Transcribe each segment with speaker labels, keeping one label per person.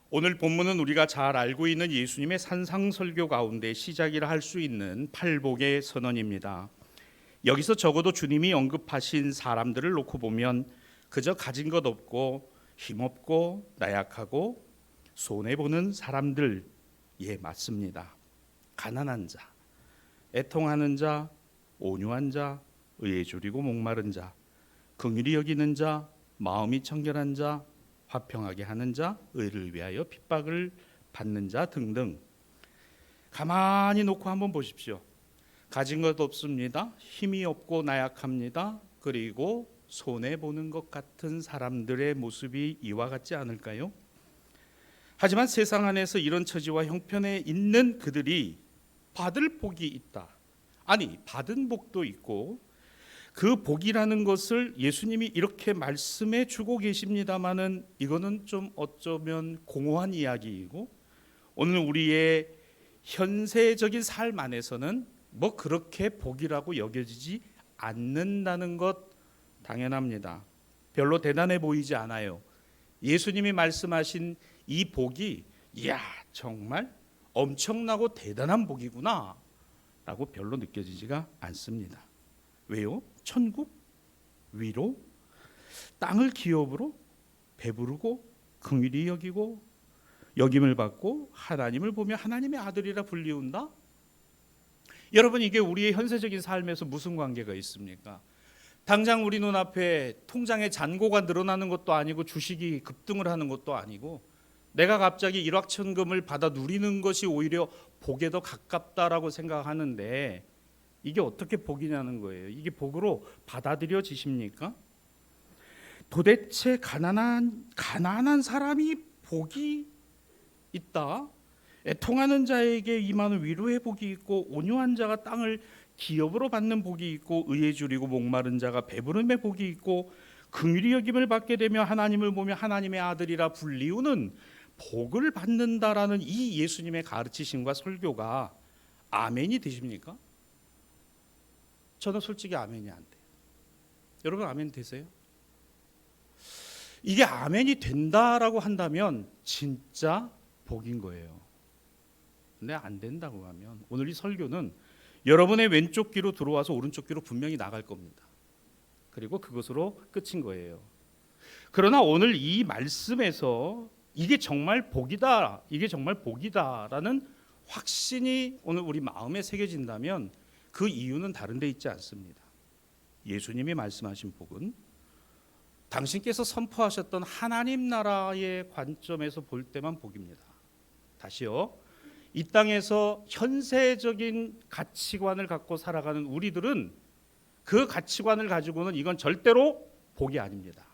Speaker 1: 오늘 본문은 우리가 잘 알고 있는 예수님의 산상설교 가운데 시작이라 할 수 있는 팔복의 선언입니다. 여기서 적어도 주님이 언급하신 사람들을 놓고 보면 그저 가진 것 없고 힘없고 나약하고 손해보는 사람들, 맞습니다. 가난한 자, 애통하는 자, 온유한 자, 의에 줄이고 목마른 자, 긍휼히 여기는 자, 마음이 청결한 자, 화평하게 하는 자, 의를 위하여 핍박을 받는 자 등등. 가만히 놓고 한번 보십시오. 가진 것 없습니다. 힘이 없고 나약합니다. 그리고 손해보는 것 같은 사람들의 모습이 이와 같지 않을까요? 하지만 세상 안에서 이런 처지와 형편에 있는 그들이 받을 복이 있다. 아니, 받은 복도 있고 그 복이라는 것을 예수님이 이렇게 말씀해 주고 계십니다마는 이거는 좀 어쩌면 공허한 이야기이고 오늘 우리의 현세적인 삶 안에서는 뭐 그렇게 복이라고 여겨지지 않는다는 것 당연합니다. 별로 대단해 보이지 않아요. 예수님이 말씀하신 이 복이 이야 정말 엄청나고 대단한 복이구나 라고 별로 느껴지지가 않습니다. 왜요? 천국, 위로, 땅을 기업으로 배부르고 긍휼히 여기고 여김을 받고 하나님을 보며 하나님의 아들이라 불리운다? 여러분, 이게 우리의 현세적인 삶에서 무슨 관계가 있습니까? 당장 우리 눈앞에 통장에 잔고가 늘어나는 것도 아니고 주식이 급등을 하는 것도 아니고 내가 갑자기 일확천금을 받아 누리는 것이 오히려 복에 더 가깝다라고 생각하는데 이게 어떻게 복이냐는 거예요. 이게 복으로 받아들여지십니까? 도대체 가난한 사람이 복이 있다. 애통하는 자에게 임하는 위로의 복이 있고 온유한 자가 땅을 기업으로 받는 복이 있고 의에 줄이고 목마른 자가 배부름의 복이 있고 긍휼히 여김을 받게 되며 하나님을 보며 하나님의 아들이라 불리우는 복을 받는다라는 이 예수님의 가르치심과 설교가 아멘이 되십니까? 저는 솔직히 아멘이 안 돼요. 여러분 아멘 되세요? 이게 아멘이 된다라고 한다면 진짜 복인 거예요. 근데 안 된다고 하면 오늘 이 설교는 여러분의 왼쪽 귀로 들어와서 오른쪽 귀로 분명히 나갈 겁니다. 그리고 그것으로 끝인 거예요. 그러나 오늘 이 말씀에서 이게 정말 복이다, 이게 정말 복이다라는 확신이 오늘 우리 마음에 새겨진다면 그 이유는 다른 데 있지 않습니다. 예수님이 말씀하신 복은 당신께서 선포하셨던 하나님 나라의 관점에서 볼 때만 복입니다. 다시요. 이 땅에서 현세적인 가치관을 갖고 살아가는 우리들은 그 가치관을 가지고는 이건 절대로 복이 아닙니다.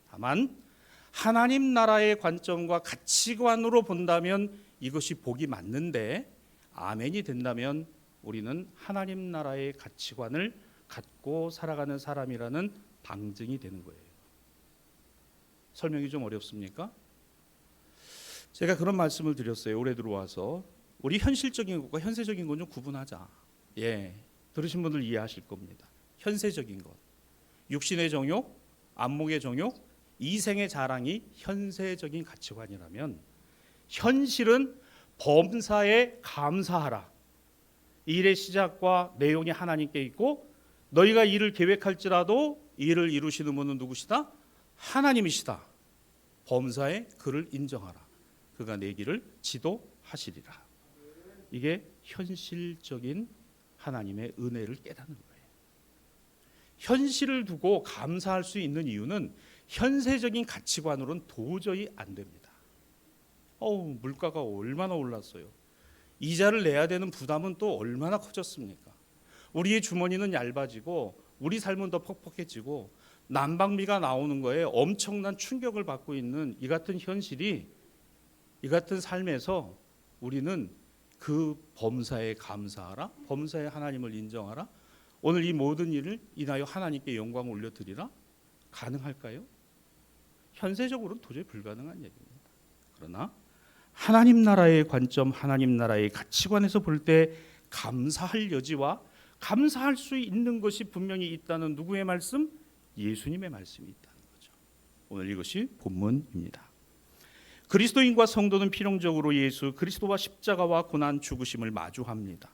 Speaker 1: 다만 하나님 나라의 관점과 가치관으로 본다면 이것이 복이 맞는데 아멘이 된다면 우리는 하나님 나라의 가치관을 갖고 살아가는 사람이라는 방증이 되는 거예요. 설명이 좀 어렵습니까? 제가 그런 말씀을 드렸어요. 올해 들어와서 우리 현실적인 것과 현세적인 것 좀 구분하자. 들으신 분들 이해하실 겁니다. 현세적인 것, 육신의 정욕, 안목의 정욕, 이생의 자랑이 현세적인 가치관이라면 현실은 범사에 감사하라. 일의 시작과 내용이 하나님께 있고 너희가 일을 계획할지라도 일을 이루시는 분은 누구시다? 하나님이시다. 범사에 그를 인정하라. 그가 내 길을 지도하시리라. 이게 현실적인 하나님의 은혜를 깨닫는 거예요. 현실을 두고 감사할 수 있는 이유는 현세적인 가치관으로는 도저히 안 됩니다. 물가가 얼마나 올랐어요. 이자를 내야 되는 부담은 또 얼마나 커졌습니까? 우리의 주머니는 얇아지고 우리 삶은 더 퍽퍽해지고 난방비가 나오는 거에 엄청난 충격을 받고 있는 이 같은 현실이, 이 같은 삶에서 우리는 그 범사에 감사하라, 범사에 하나님을 인정하라, 오늘 이 모든 일을 인하여 하나님께 영광을 올려드리라, 가능할까요? 현세적으로는 도저히 불가능한 얘기입니다. 그러나 하나님 나라의 관점, 하나님 나라의 가치관에서 볼 때 감사할 여지와 감사할 수 있는 것이 분명히 있다는 누구의 말씀? 예수님의 말씀이 있다는 거죠. 오늘 이것이 본문입니다. 그리스도인과 성도는 필연적으로 예수 그리스도와 십자가와 고난 죽으심을 마주합니다.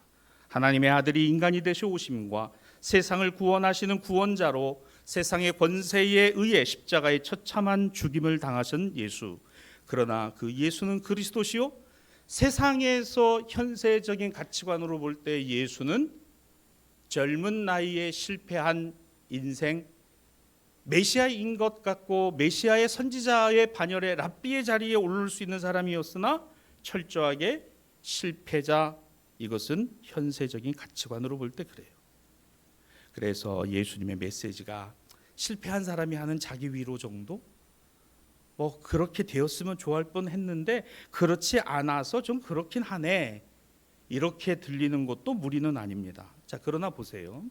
Speaker 1: 하나님의 아들이 인간이 되셔 오심과 세상을 구원하시는 구원자로 세상의 권세에 의해 십자가의 처참한 죽임을 당하신 예수. 그러나 그 예수는 그리스도시요, 세상에서 현세적인 가치관으로 볼 때 예수는 젊은 나이에 실패한 인생, 메시아인 것 같고 메시아의 선지자의 반열에 랍비의 자리에 오를 수 있는 사람이었으나 철저하게 실패자, 이것은 현세적인 가치관으로 볼 때 그래요. 그래서 예수님의 메시지가 실패한 사람이 하는 자기 위로 정도? 뭐 그렇게 되었으면 좋아할 뻔했는데 그렇지 않아서 좀 그렇긴 하네, 이렇게 들리는 것도 무리는 아닙니다. 자, 그러나 보세요.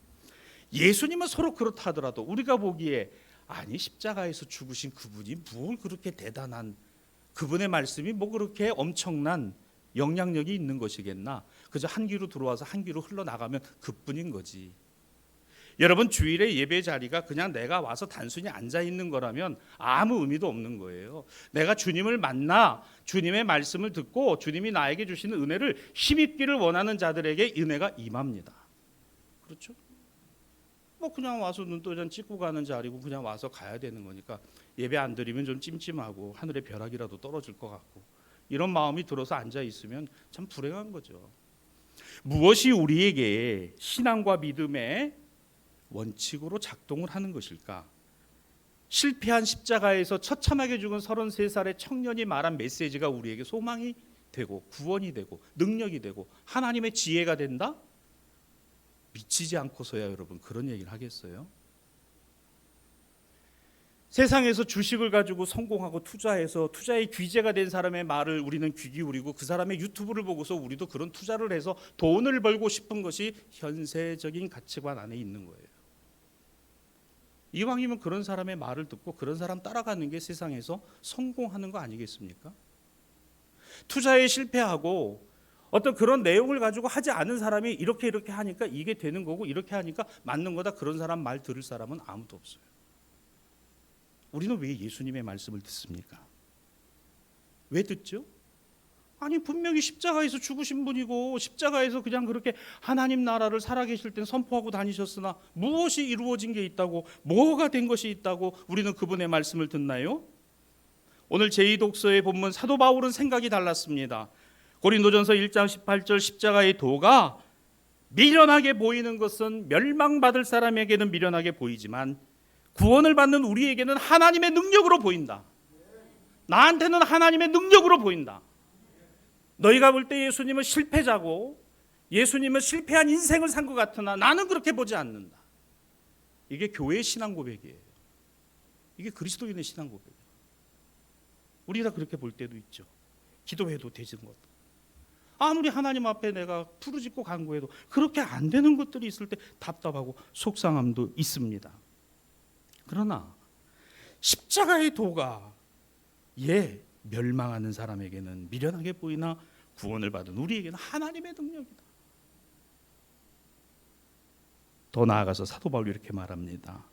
Speaker 1: 예수님은 서로 그렇다 하더라도 우리가 보기에 아니 십자가에서 죽으신 그분이 뭘 그렇게 대단한, 그분의 말씀이 뭐 그렇게 엄청난 영향력이 있는 것이겠나, 그저 한 귀로 들어와서 한 귀로 흘러나가면 그뿐인 거지. 여러분, 주일에 예배 자리가 그냥 내가 와서 단순히 앉아 있는 거라면 아무 의미도 없는 거예요. 내가 주님을 만나 주님의 말씀을 듣고 주님이 나에게 주시는 은혜를 힘입기를 원하는 자들에게 은혜가 임합니다. 그렇죠? 뭐 그냥 와서 눈도장 찍고 가는 자리고 그냥 와서 가야 되는 거니까 예배 안 드리면 좀 찜찜하고 하늘의 벼락이라도 떨어질 것 같고 이런 마음이 들어서 앉아 있으면 참 불행한 거죠. 무엇이 우리에게 신앙과 믿음의 원칙으로 작동을 하는 것일까? 실패한 십자가에서 처참하게 죽은 33살의 청년이 말한 메시지가 우리에게 소망이 되고 구원이 되고 능력이 되고 하나님의 지혜가 된다? 미치지 않고서야 여러분 그런 얘기를 하겠어요? 세상에서 주식을 가지고 성공하고 투자해서 투자의 귀재가 된 사람의 말을 우리는 귀 기울이고 그 사람의 유튜브를 보고서 우리도 그런 투자를 해서 돈을 벌고 싶은 것이 현세적인 가치관 안에 있는 거예요. 이왕이면 그런 사람의 말을 듣고 그런 사람 따라가는 게 세상에서 성공하는 거 아니겠습니까? 투자에 실패하고 어떤 그런 내용을 가지고 하지 않은 사람이 이렇게 하니까 이게 되는 거고 이렇게 하니까 맞는 거다, 그런 사람 말 들을 사람은 아무도 없어요. 우리는 왜 예수님의 말씀을 듣습니까? 왜 듣죠? 아니 분명히 십자가에서 죽으신 분이고 십자가에서 그냥 그렇게 하나님 나라를 살아계실 땐 선포하고 다니셨으나 무엇이 이루어진 게 있다고, 뭐가 된 것이 있다고 우리는 그분의 말씀을 듣나요? 오늘 제2독서의 본문 사도 바울은 생각이 달랐습니다. 고린도전서 1장 18절 십자가의 도가 미련하게 보이는 것은 멸망받을 사람에게는 미련하게 보이지만 구원을 받는 우리에게는 하나님의 능력으로 보인다. 나한테는 하나님의 능력으로 보인다. 너희가 볼 때 예수님은 실패자고 예수님은 실패한 인생을 산 것 같으나 나는 그렇게 보지 않는다. 이게 교회의 신앙 고백이에요. 이게 그리스도인의 신앙 고백이에요. 우리가 그렇게 볼 때도 있죠. 기도해도 되는 것, 아무리 하나님 앞에 내가 부르짖고 간구해도 그렇게 안 되는 것들이 있을 때 답답하고 속상함도 있습니다. 그러나 십자가의 도가 멸망하는 사람에게는 미련하게 보이나 구원을 받은 우리에게는 하나님의 능력이다. 더 나아가서 사도 바울이 이렇게 말합니다.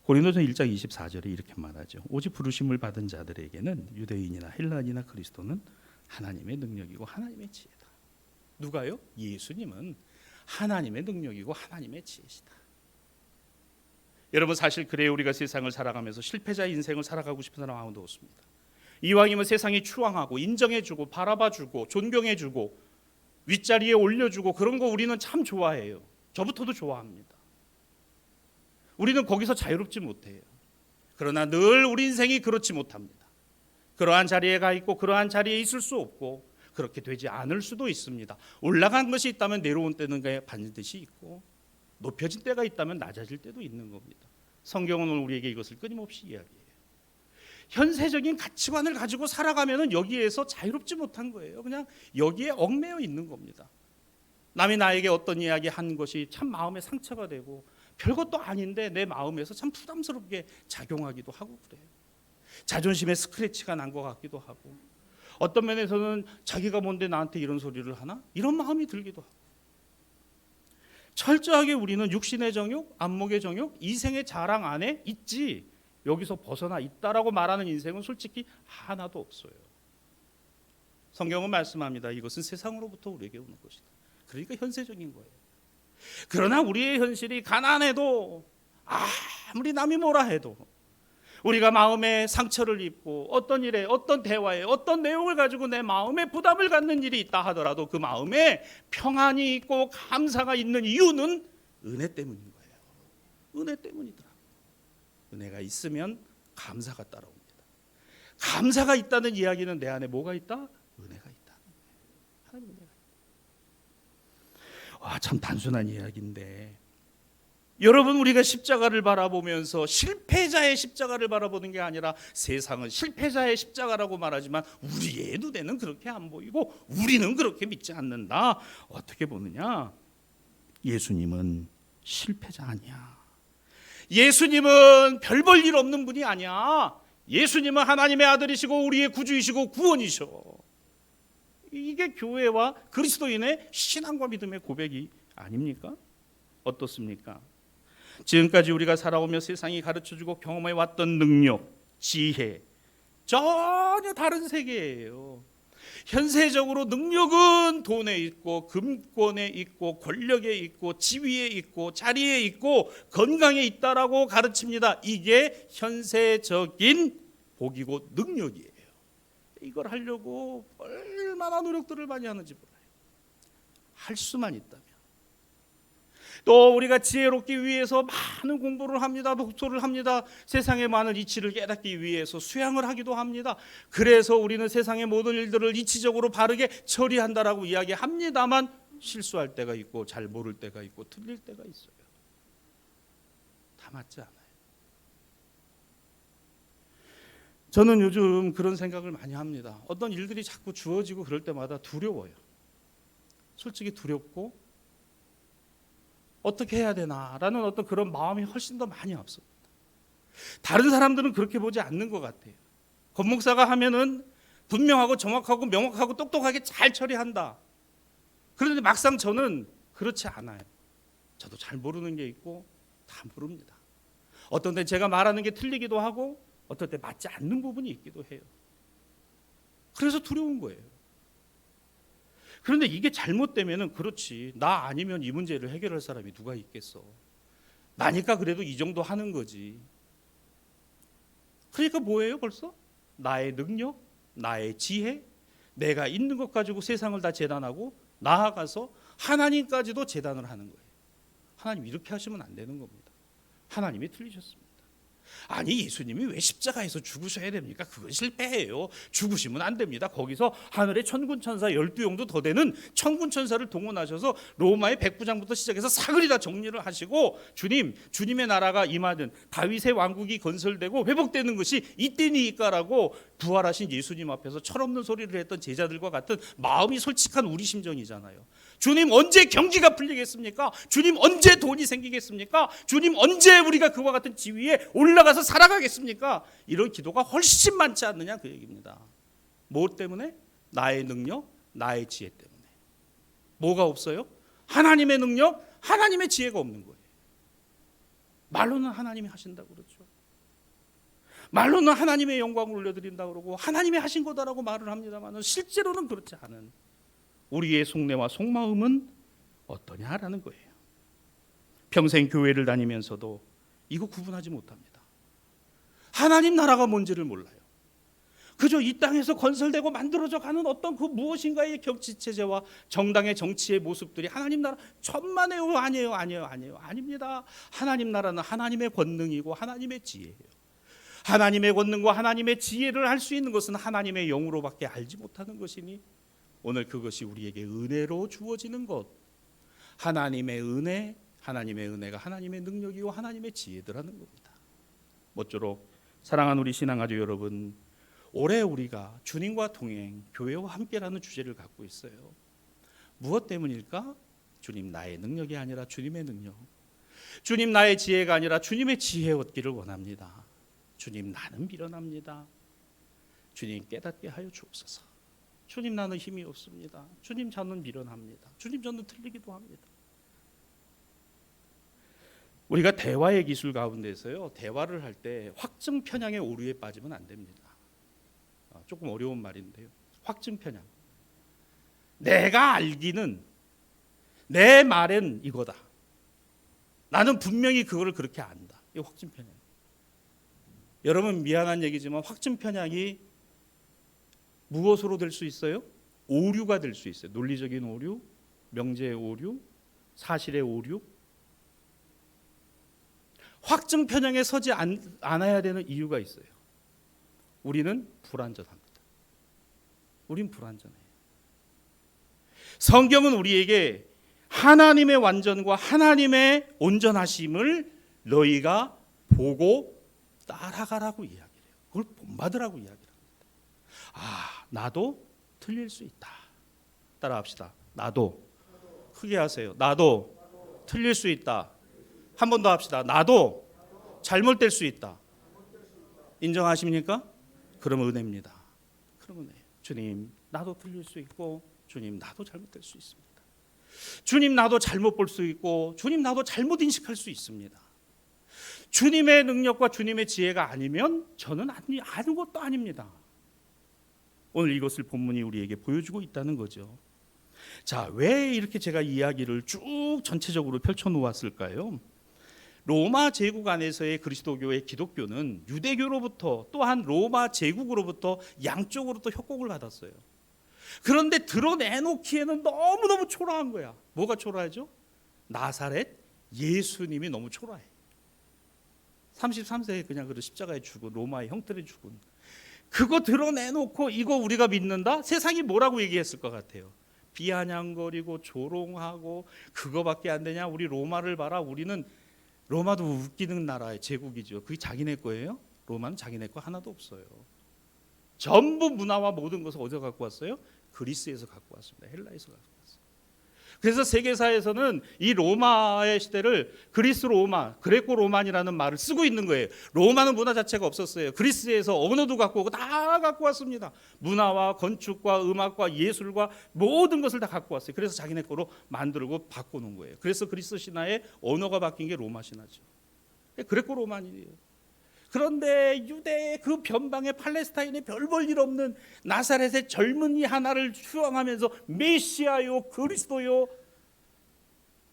Speaker 1: 고린도전 1장 24절에 이렇게 말하죠. 오직 부르심을 받은 자들에게는 유대인이나 헬라인이나 그리스도는 하나님의 능력이고 하나님의 지혜다. 누가요? 예수님은 하나님의 능력이고 하나님의 지혜시다. 여러분, 사실 그래요. 우리가 세상을 살아가면서 실패자 인생을 살아가고 싶은 사람 아무도 없습니다. 이왕이면 세상이 추앙하고 인정해주고 바라봐주고 존경해주고 윗자리에 올려주고 그런 거 우리는 참 좋아해요. 저부터도 좋아합니다. 우리는 거기서 자유롭지 못해요. 그러나 늘 우리 인생이 그렇지 못합니다. 그러한 자리에 가 있고 그러한 자리에 있을 수 없고 그렇게 되지 않을 수도 있습니다. 올라간 것이 있다면 내려온 때는 반드시 있고 높여진 때가 있다면 낮아질 때도 있는 겁니다. 성경은 우리에게 이것을 끊임없이 이야기해요. 현세적인 가치관을 가지고 살아가면 여기에서 자유롭지 못한 거예요. 그냥 여기에 얽매여 있는 겁니다. 남이 나에게 어떤 이야기 한 것이 참 마음에 상처가 되고 별것도 아닌데 내 마음에서 참 부담스럽게 작용하기도 하고 그래요. 자존심에 스크래치가 난 것 같기도 하고 어떤 면에서는 자기가 뭔데 나한테 이런 소리를 하나? 이런 마음이 들기도 하고. 철저하게 우리는 육신의 정욕, 안목의 정욕, 이생의 자랑 안에 있지 여기서 벗어나 있다라고 말하는 인생은 솔직히 하나도 없어요. 성경은 말씀합니다. 이것은 세상으로부터 우리에게 오는 것이다. 그러니까 현세적인 거예요. 그러나 우리의 현실이 가난해도 아무리 남이 뭐라 해도 우리가 마음에 상처를 입고 어떤 일에 어떤 대화에 어떤 내용을 가지고 내 마음에 부담을 갖는 일이 있다 하더라도 그 마음에 평안이 있고 감사가 있는 이유는 은혜 때문인 거예요. 은혜 때문이더라. 은혜가 있으면 감사가 따라옵니다. 감사가 있다는 이야기는 내 안에 뭐가 있다? 은혜가 있다. 하나님 은혜가 있다. 참 단순한 이야기인데 여러분, 우리가 십자가를 바라보면서 실패자의 십자가를 바라보는 게 아니라 세상은 실패자의 십자가라고 말하지만 우리의 눈에는 그렇게 안 보이고 우리는 그렇게 믿지 않는다. 어떻게 보느냐? 예수님은 실패자 아니야. 예수님은 별 볼 일 없는 분이 아니야. 예수님은 하나님의 아들이시고 우리의 구주이시고 구원이셔. 이게 교회와 그리스도인의 신앙과 믿음의 고백이 아닙니까? 어떻습니까? 지금까지 우리가 살아오며 세상이 가르쳐주고 경험해왔던 능력, 지혜 전혀 다른 세계예요. 현세적으로 능력은 돈에 있고 금권에 있고 권력에 있고 지위에 있고 자리에 있고 건강에 있다라고 가르칩니다. 이게 현세적인 복이고 능력이에요. 이걸 하려고 얼마나 노력들을 많이 하는지 몰라요. 할 수만 있다면. 또 우리가 지혜롭기 위해서 많은 공부를 합니다. 독서를 합니다. 세상의 많은 이치를 깨닫기 위해서 수양을 하기도 합니다. 그래서 우리는 세상의 모든 일들을 이치적으로 바르게 처리한다라고 이야기합니다만 실수할 때가 있고 잘 모를 때가 있고 틀릴 때가 있어요. 다 맞지 않아요. 저는 요즘 그런 생각을 많이 합니다. 어떤 일들이 자꾸 주어지고 그럴 때마다 두려워요. 솔직히 두렵고 어떻게 해야 되나라는 어떤 그런 마음이 훨씬 더 많이 앞섭니다. 다른 사람들은 그렇게 보지 않는 것 같아요. 권목사가 하면은 분명하고 정확하고 명확하고 똑똑하게 잘 처리한다. 그런데 막상 저는 그렇지 않아요. 저도 잘 모르는 게 있고 다 모릅니다. 어떤 때 제가 말하는 게 틀리기도 하고 어떤 때 맞지 않는 부분이 있기도 해요. 그래서 두려운 거예요. 그런데 이게 잘못되면은 그렇지, 나 아니면 이 문제를 해결할 사람이 누가 있겠어. 나니까 그래도 이 정도 하는 거지. 그러니까 뭐예요 벌써? 나의 능력, 나의 지혜, 내가 있는 것 가지고 세상을 다 재단하고 나아가서 하나님까지도 재단을 하는 거예요. 하나님 이렇게 하시면 안 되는 겁니다. 하나님이 틀리셨습니다. 아니 예수님이 왜 십자가에서 죽으셔야 됩니까? 그건 실패예요. 죽으시면 안 됩니다. 거기서 하늘의 천군천사 12용도 더 되는 천군천사를 동원하셔서 로마의 백부장부터 시작해서 사거리 다 정리를 하시고 주님의 나라가 임하는 다윗의 왕국이 건설되고 회복되는 것이 이때니까라고 부활하신 예수님 앞에서 철없는 소리를 했던 제자들과 같은 마음이 솔직한 우리 심정이잖아요. 주님 언제 경기가 풀리겠습니까? 주님 언제 돈이 생기겠습니까? 주님 언제 우리가 그와 같은 지위에 올라가서 살아가겠습니까? 이런 기도가 훨씬 많지 않느냐 그 얘기입니다. 뭐 때문에? 나의 능력, 나의 지혜 때문에. 뭐가 없어요? 하나님의 능력, 하나님의 지혜가 없는 거예요. 말로는 하나님이 하신다고 그러죠. 말로는 하나님의 영광을 올려드린다고 그러고 하나님이 하신 거다라고 말을 합니다만 실제로는 그렇지 않은 우리의 속내와 속마음은 어떠냐라는 거예요. 평생 교회를 다니면서도 이거 구분하지 못합니다. 하나님 나라가 뭔지를 몰라요. 그저 이 땅에서 건설되고 만들어져 가는 어떤 그 무엇인가의 경치체제와 정당의 정치의 모습들이 하나님 나라 천만에요. 아니에요. 아닙니다. 하나님 나라는 하나님의 권능이고 하나님의 지혜예요. 하나님의 권능과 하나님의 지혜를 할 수 있는 것은 하나님의 영으로밖에 알지 못하는 것이니 오늘 그것이 우리에게 은혜로 주어지는 것. 하나님의 은혜가 하나님의 능력이고 하나님의 지혜더라는 겁니다. 모쪼록 사랑하는 우리 신앙아주 여러분, 올해 우리가 주님과 동행, 교회와 함께라는 주제를 갖고 있어요. 무엇 때문일까? 주님 나의 능력이 아니라 주님의 능력, 주님 나의 지혜가 아니라 주님의 지혜 얻기를 원합니다. 주님 나는 미련합니다. 주님 깨닫게 하여 주옵소서. 주님 나는 힘이 없습니다. 주님 저는 미련합니다. 주님 저는 틀리기도 합니다. 우리가 대화의 기술 가운데서요, 대화를 할 때 확증 편향의 오류에 빠지면 안 됩니다. 조금 어려운 말인데요, 확증 편향. 내가 알기는 내 말은 이거다. 나는 분명히 그거를 그렇게 안다. 이 확증 편향. 여러분, 미안한 얘기지만 확증 편향이 무엇으로 될 수 있어요? 오류가 될 수 있어요. 논리적인 오류, 명제의 오류, 사실의 오류. 확증 편향에 서지 않아야 되는 이유가 있어요. 우리는 불완전합니다. 우린 불완전해요. 성경은 우리에게 하나님의 완전과 하나님의 온전하심을 너희가 보고 따라가라고 이야기를 해요. 그걸 본받으라고 이야기를 합니다. 나도 틀릴 수 있다. 따라합시다. 나도. 크게 하세요. 나도 틀릴 수 있다. 한 번 더 합시다. 나도 잘못될 수 있다. 인정하십니까? 그러면 은혜입니다. 그러면 은혜예요. 주님, 나도 틀릴 수 있고, 주님, 나도 잘못될 수 있습니다. 주님, 나도 잘못 볼 수 있고, 주님, 나도 잘못 인식할 수 있습니다. 주님의 능력과 주님의 지혜가 아니면 저는 아무것도 아닙니다. 오늘 이것을 본문이 우리에게 보여주고 있다는 거죠. 자, 왜 이렇게 제가 이야기를 쭉 전체적으로 펼쳐놓았을까요? 로마 제국 안에서의 그리스도교의 기독교는 유대교로부터 또한 로마 제국으로부터 양쪽으로 또 협곡을 받았어요. 그런데 드러내놓기에는 너무너무 초라한 거야. 뭐가 초라하죠? 나사렛 예수님이 너무 초라해. 33세에 그냥 그 십자가에 죽은, 로마의 형틀에 죽은, 그거 드러내놓고 이거 우리가 믿는다? 세상이 뭐라고 얘기했을 것 같아요? 비아냥거리고 조롱하고 그거밖에 안 되냐? 우리 로마를 봐라. 우리는 로마도 웃기는 나라의 제국이죠. 그게 자기네 거예요? 로마는 자기네 거 하나도 없어요. 전부 문화와 모든 것을 어디서 갖고 왔어요? 그리스에서 갖고 왔습니다. 헬라에서 갖고 왔어요. 그래서 세계사에서는 이 로마의 시대를 그리스 로마, 그레코 로만이라는 말을 쓰고 있는 거예요. 로마는 문화 자체가 없었어요. 그리스에서 언어도 갖고 오고 다 갖고 왔습니다. 문화와 건축과 음악과 예술과 모든 것을 다 갖고 왔어요. 그래서 자기네 거로 만들고 바꿔놓은 거예요. 그래서 그리스 신화의 언어가 바뀐 게 로마 신화죠. 그레코 로만이에요. 그런데 유대의 그 변방의 팔레스타인의 별 볼 일 없는 나사렛의 젊은이 하나를 추앙하면서 메시아요, 그리스도요.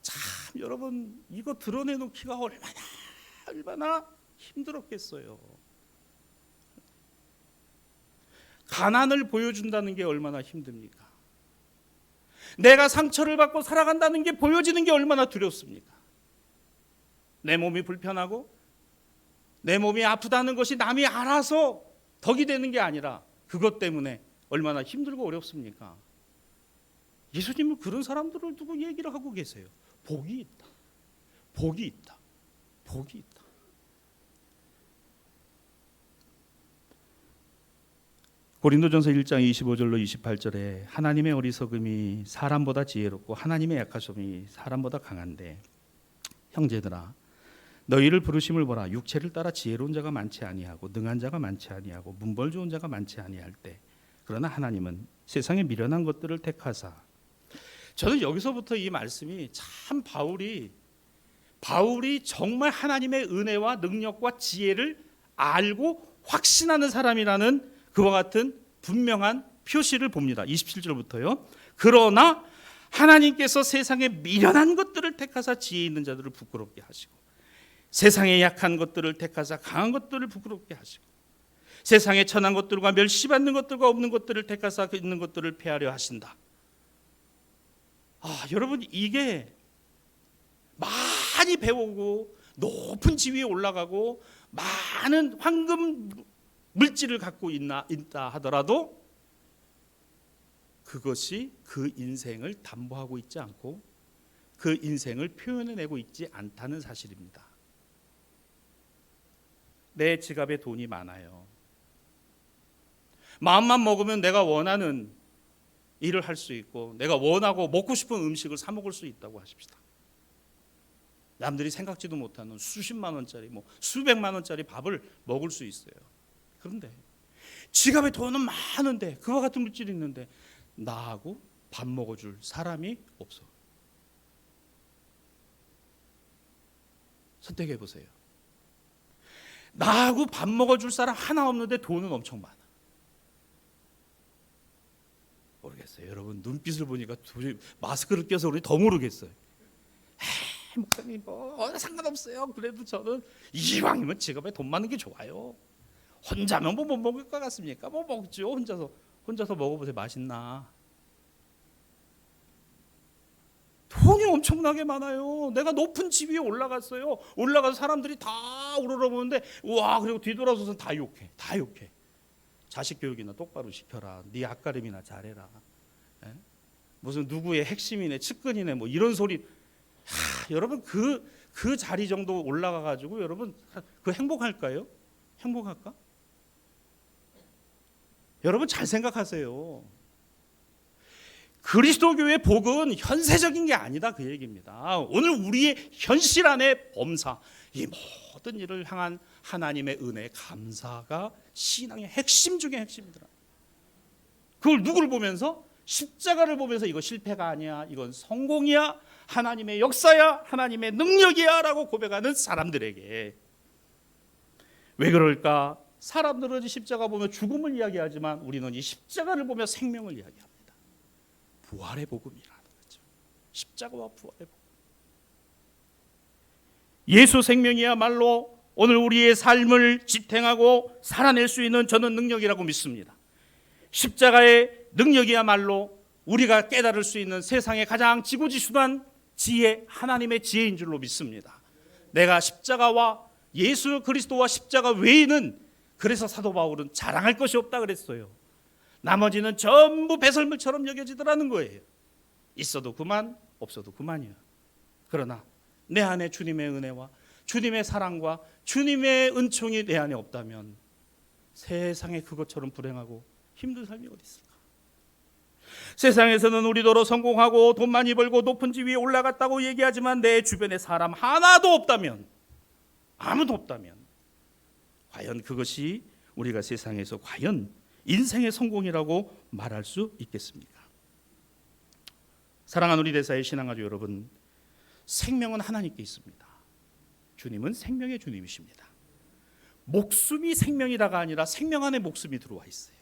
Speaker 1: 참 여러분, 이거 드러내놓기가 얼마나 힘들었겠어요. 가난을 보여준다는 게 얼마나 힘듭니까? 내가 상처를 받고 살아간다는 게 보여지는 게 얼마나 두렵습니까? 내 몸이 불편하고 내 몸이 아프다는 것이 남이 알아서 덕이 되는 게 아니라 그것 때문에 얼마나 힘들고 어렵습니까? 예수님은 그런 사람들을 두고 얘기를 하고 계세요. 복이 있다. 복이 있다. 복이 있다. 고린도전서 1장 25절로 28절에 하나님의 어리석음이 사람보다 지혜롭고 하나님의 약하심이 사람보다 강한데 형제들아 너희를 부르심을 보라. 육체를 따라 지혜로운 자가 많지 아니하고 능한 자가 많지 아니하고 문벌 좋은 자가 많지 아니할 때 그러나 하나님은 세상에 미련한 것들을 택하사. 저는 여기서부터 이 말씀이 참 바울이 정말 하나님의 은혜와 능력과 지혜를 알고 확신하는 사람이라는 그와 같은 분명한 표시를 봅니다. 27절부터요. 그러나 하나님께서 세상에 미련한 것들을 택하사 지혜 있는 자들을 부끄럽게 하시고 세상에 약한 것들을 택하사 강한 것들을 부끄럽게 하시고 세상에 천한 것들과 멸시받는 것들과 없는 것들을 택하사 있는 것들을 폐하려 하신다. 여러분, 이게 많이 배우고 높은 지위에 올라가고 많은 황금 물질을 갖고 있다 하더라도 그것이 그 인생을 담보하고 있지 않고 그 인생을 표현해내고 있지 않다는 사실입니다. 내 지갑에 돈이 많아요. 마음만 먹으면 내가 원하는 일을 할 수 있고 내가 원하고 먹고 싶은 음식을 사 먹을 수 있다고 하십시다. 남들이 생각지도 못하는 수십만 원짜리 수백만 원짜리 밥을 먹을 수 있어요. 그런데 지갑에 돈은 많은데 그와 같은 물질이 있는데 나하고 밥 먹어줄 사람이 없어. 선택해 보세요. 나하고 밥 먹어줄 사람 하나 없는데 돈은 엄청 많아. 모르겠어요. 여러분 눈빛을 보니까 도저히 마스크를 껴서 우리 더 모르겠어요. 목사님 뭐 상관없어요. 그래도 저는 이왕이면 직업에 돈 많은 게 좋아요. 혼자면 뭐 못 먹을 것 같습니까? 뭐 먹죠. 혼자서 먹어보세요. 맛있나? 돈이 엄청나게 많아요. 내가 높은 집 위에 올라갔어요. 올라가서 사람들이 다 우러러보는데 와, 그리고 뒤돌아서서 다 욕해. 자식 교육이나 똑바로 시켜라. 네 앞가림이나 잘해라. 에? 무슨 누구의 핵심이네, 측근이네, 뭐 이런 소리. 여러분 그 자리 정도 올라가 가지고 여러분 그 행복할까요? 행복할까? 여러분 잘 생각하세요. 그리스도교의 복은 현세적인 게 아니다, 그 얘기입니다. 오늘 우리의 현실 안에 범사, 이 모든 일을 향한 하나님의 은혜, 감사가 신앙의 핵심 중에 핵심이더라. 그걸 누구를 보면서? 십자가를 보면서 이거 실패가 아니야, 이건 성공이야, 하나님의 역사야, 하나님의 능력이야 라고 고백하는 사람들에게. 왜 그럴까? 사람들은 십자가 보며 죽음을 이야기하지만 우리는 이 십자가를 보며 생명을 이야기합니다. 부활의 복음이라는 거죠. 십자가와 부활의 복음. 예수 생명이야말로 오늘 우리의 삶을 지탱하고 살아낼 수 있는 저는 능력이라고 믿습니다. 십자가의 능력이야말로 우리가 깨달을 수 있는 세상의 가장 지고지순한 지혜, 하나님의 지혜인 줄로 믿습니다. 내가 십자가와 예수 그리스도와 십자가 외에는, 그래서 사도 바울은 자랑할 것이 없다 그랬어요. 나머지는 전부 배설물처럼 여겨지더라는 거예요. 있어도 그만, 없어도 그만이야. 그러나 내 안에 주님의 은혜와 주님의 사랑과 주님의 은총이 내 안에 없다면 세상에 그것처럼 불행하고 힘든 삶이 어디 있을까? 세상에서는 우리더러 성공하고 돈 많이 벌고 높은 집 위에 올라갔다고 얘기하지만 내 주변에 사람 하나도 없다면, 아무도 없다면 과연 그것이 우리가 세상에서 과연 인생의 성공이라고 말할 수 있겠습니까? 사랑하는 우리 대사의 신앙가족 여러분, 생명은 하나님께 있습니다. 주님은 생명의 주님이십니다. 목숨이 생명이다가 아니라 생명 안에 목숨이 들어와 있어요.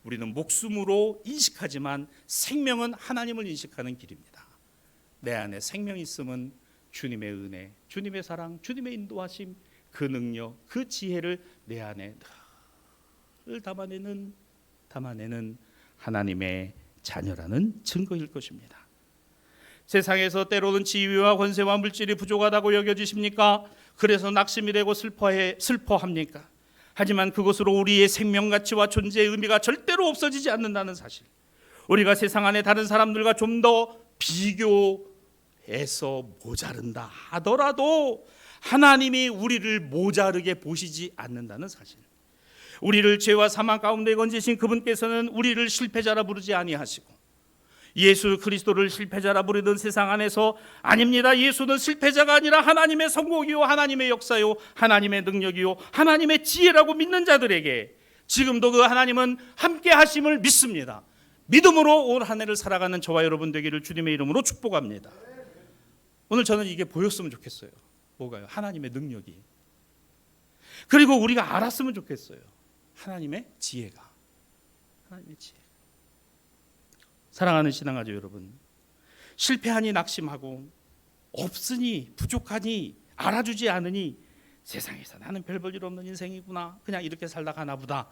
Speaker 1: 우리는 목숨으로 인식하지만 생명은 하나님을 인식하는 길입니다. 내 안에 생명이 있음은 주님의 은혜, 주님의 사랑, 주님의 인도하심, 그 능력, 그 지혜를 내 안에 늘 담아내는 하나님의 자녀라는 증거일 것입니다. 세상에서 때로는 지위와 권세와 물질이 부족하다고 여겨지십니까? 그래서 낙심이 되고 슬퍼합니까? 하지만 그것으로 우리의 생명 가치와 존재의 의미가 절대로 없어지지 않는다는 사실, 우리가 세상 안에 다른 사람들과 좀 더 비교해서 모자른다 하더라도 하나님이 우리를 모자르게 보시지 않는다는 사실, 우리를 죄와 사망 가운데 건지신 그분께서는 우리를 실패자라 부르지 아니하시고 예수 그리스도를 실패자라 부르던 세상 안에서 아닙니다. 예수는 실패자가 아니라 하나님의 성공이요, 하나님의 역사요, 하나님의 능력이요, 하나님의 지혜라고 믿는 자들에게 지금도 그 하나님은 함께 하심을 믿습니다. 믿음으로 올 한 해를 살아가는 저와 여러분 되기를 주님의 이름으로 축복합니다. 오늘 저는 이게 보였으면 좋겠어요. 뭐가요? 하나님의 능력이. 그리고 우리가 알았으면 좋겠어요. 하나님의 지혜가. 하나님의 지혜. 사랑하는 신앙가족 여러분, 실패하니 낙심하고 없으니 부족하니 알아주지 않으니 세상에서 나는 별 볼 일 없는 인생이구나, 그냥 이렇게 살다 가나 보다,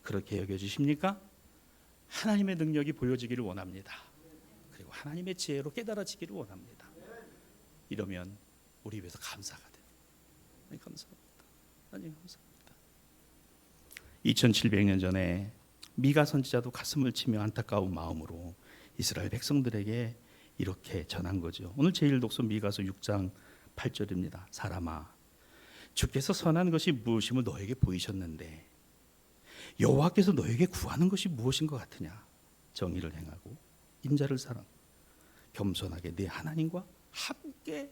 Speaker 1: 그렇게 여겨지십니까? 하나님의 능력이 보여지기를 원합니다. 그리고 하나님의 지혜로 깨달아지기를 원합니다. 이러면 우리 입에서 감사가 돼요. 하나님 감사합니다. 하나님 감사합니다. 2700년 전에 미가 선지자도 가슴을 치며 안타까운 마음으로 이스라엘 백성들에게 이렇게 전한 거죠. 오늘 제일 독서 미가서 6장 8절입니다. 사람아, 주께서 선한 것이 무엇임을 너에게 보이셨는데 여호와께서 너에게 구하는 것이 무엇인 것 같으냐? 정의를 행하고 인자를 사랑, 겸손하게 내 하나님과 함께,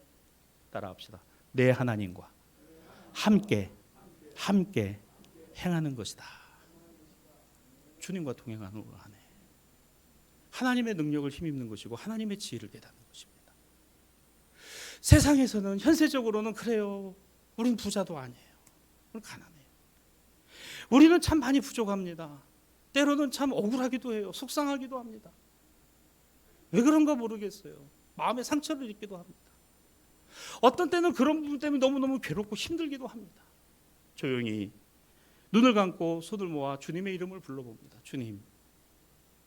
Speaker 1: 따라합시다. 내 하나님과 함께 행하는 것이다. 주님과 동행하는 한 해, 하나님의 능력을 힘입는 것이고 하나님의 지혜를 깨닫는 것입니다. 세상에서는 현세적으로는 그래요. 우린 부자도 아니에요. 우린 가난해요. 우리는 참 많이 부족합니다. 때로는 참 억울하기도 해요. 속상하기도 합니다. 왜 그런가 모르겠어요. 마음에 상처를 입기도 합니다. 어떤 때는 그런 부분 때문에 너무너무 괴롭고 힘들기도 합니다. 조용히 눈을 감고 손을 모아 주님의 이름을 불러봅니다. 주님,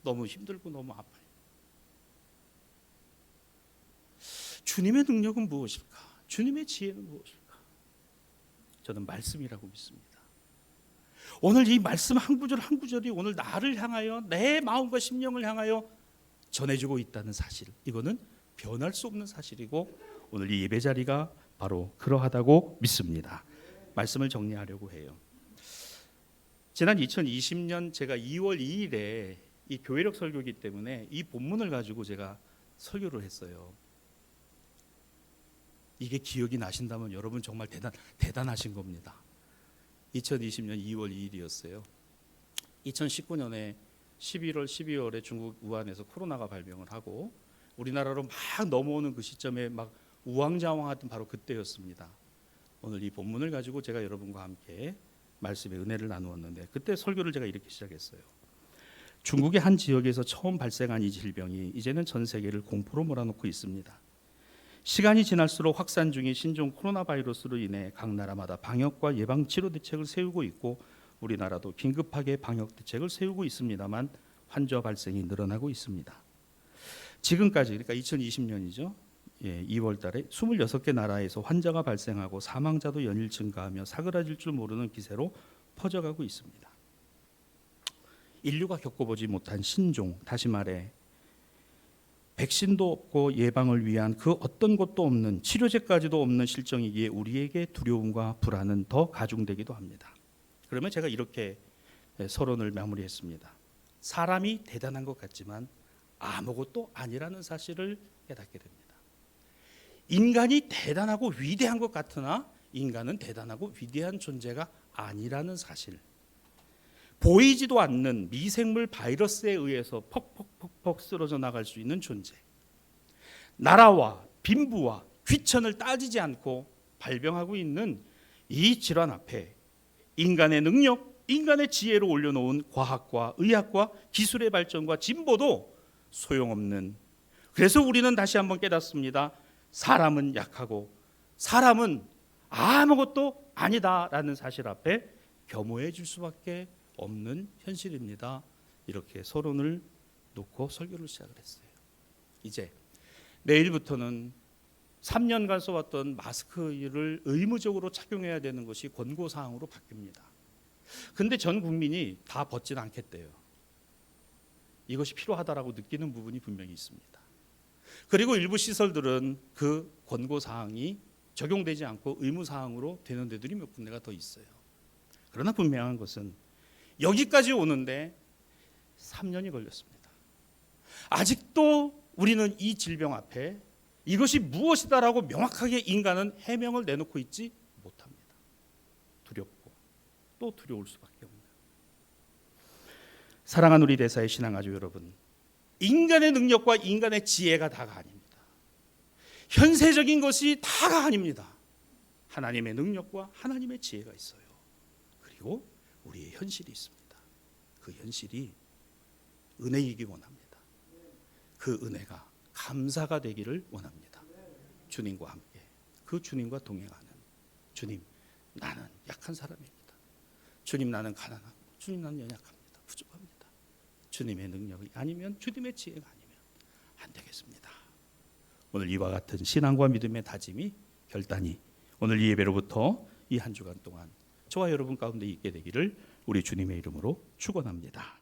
Speaker 1: 너무 힘들고 너무 아파요. 주님의 능력은 무엇일까? 주님의 지혜는 무엇일까? 저는 말씀이라고 믿습니다. 오늘 이 말씀 한 구절 한 구절이 오늘 나를 향하여 내 마음과 심령을 향하여 전해주고 있다는 사실, 이거는 변할 수 없는 사실이고 오늘 이 예배 자리가 바로 그러하다고 믿습니다. 말씀을 정리하려고 해요. 지난 2020년 제가 2월 2일에 이 교회력 설교이기 때문에 이 본문을 가지고 제가 설교를 했어요. 이게 기억이 나신다면 여러분 정말 대단하신 겁니다. 2020년 2월 2일이었어요. 2019년에 11월, 12월에 중국 우한에서 코로나가 발병을 하고 우리나라로 막 넘어오는 그 시점에 막 우왕좌왕하던 바로 그때였습니다. 오늘 이 본문을 가지고 제가 여러분과 함께 말씀의 은혜를 나누었는데 그때 설교를 제가 이렇게 시작했어요. 중국의 한 지역에서 처음 발생한 이 질병이 이제는 전 세계를 공포로 몰아넣고 있습니다. 시간이 지날수록 확산 중인 신종 코로나 바이러스로 인해 각 나라마다 방역과 예방 치료 대책을 세우고 있고 우리나라도 긴급하게 방역 대책을 세우고 있습니다만 환자 발생이 늘어나고 있습니다. 지금까지 그러니까 2020년이죠. 2월 달에 26개 나라에서 환자가 발생하고 사망자도 연일 증가하며 사그라질 줄 모르는 기세로 퍼져가고 있습니다. 인류가 겪어보지 못한 신종, 다시 말해 백신도 없고 예방을 위한 그 어떤 것도 없는 치료제까지도 없는 실정이기에 우리에게 두려움과 불안은 더 가중되기도 합니다. 그러면 제가 이렇게 서론을 마무리했습니다. 사람이 대단한 것 같지만 아무것도 아니라는 사실을 깨닫게 됩니다. 인간이 대단하고 위대한 것 같으나 인간은 대단하고 위대한 존재가 아니라는 사실. 보이지도 않는 미생물 바이러스에 의해서 퍽퍽퍽퍽 쓰러져 나갈 수 있는 존재. 나라와 빈부와 귀천을 따지지 않고 발병하고 있는 이 질환 앞에 인간의 능력, 인간의 지혜로 올려놓은 과학과 의학과 기술의 발전과 진보도 소용없는, 그래서 우리는 다시 한번 깨닫습니다. 사람은 약하고 사람은 아무것도 아니다라는 사실 앞에 겸허해질 수밖에 없는 현실입니다. 이렇게 서론을 놓고 설교를 시작을 했어요. 이제 내일부터는 3년간 써왔던 마스크를 의무적으로 착용해야 되는 것이 권고사항으로 바뀝니다. 근데 전 국민이 다 벗진 않겠대요. 이것이 필요하다라고 느끼는 부분이 분명히 있습니다. 그리고 일부 시설들은 그 권고사항이 적용되지 않고 의무사항으로 되는 데들이 몇 군데가 더 있어요. 그러나 분명한 것은 여기까지 오는데 3년이 걸렸습니다. 아직도 우리는 이 질병 앞에 이것이 무엇이다라고 명확하게 인간은 해명을 내놓고 있지 못합니다. 두렵고 또 두려울 수밖에 없는. 사랑하는 우리 대사의 신앙가족 여러분, 인간의 능력과 인간의 지혜가 다가 아닙니다. 현세적인 것이 다가 아닙니다. 하나님의 능력과 하나님의 지혜가 있어요. 그리고 우리의 현실이 있습니다. 그 현실이 은혜이기 원합니다. 그 은혜가 감사가 되기를 원합니다. 주님과 함께, 그 주님과 동행하는 주님, 나는 약한 사람입니다. 주님, 나는 가난하고, 주님, 나는 연약합니다. 부족합니다. 주님의 능력이 아니면, 주님의 지혜가 아니면 안 되겠습니다. 오늘 이와 같은 신앙과 믿음의 다짐이, 결단이 오늘 이 예배로부터 이 한 주간 동안 저와 여러분 가운데 있게 되기를 우리 주님의 이름으로 축원합니다.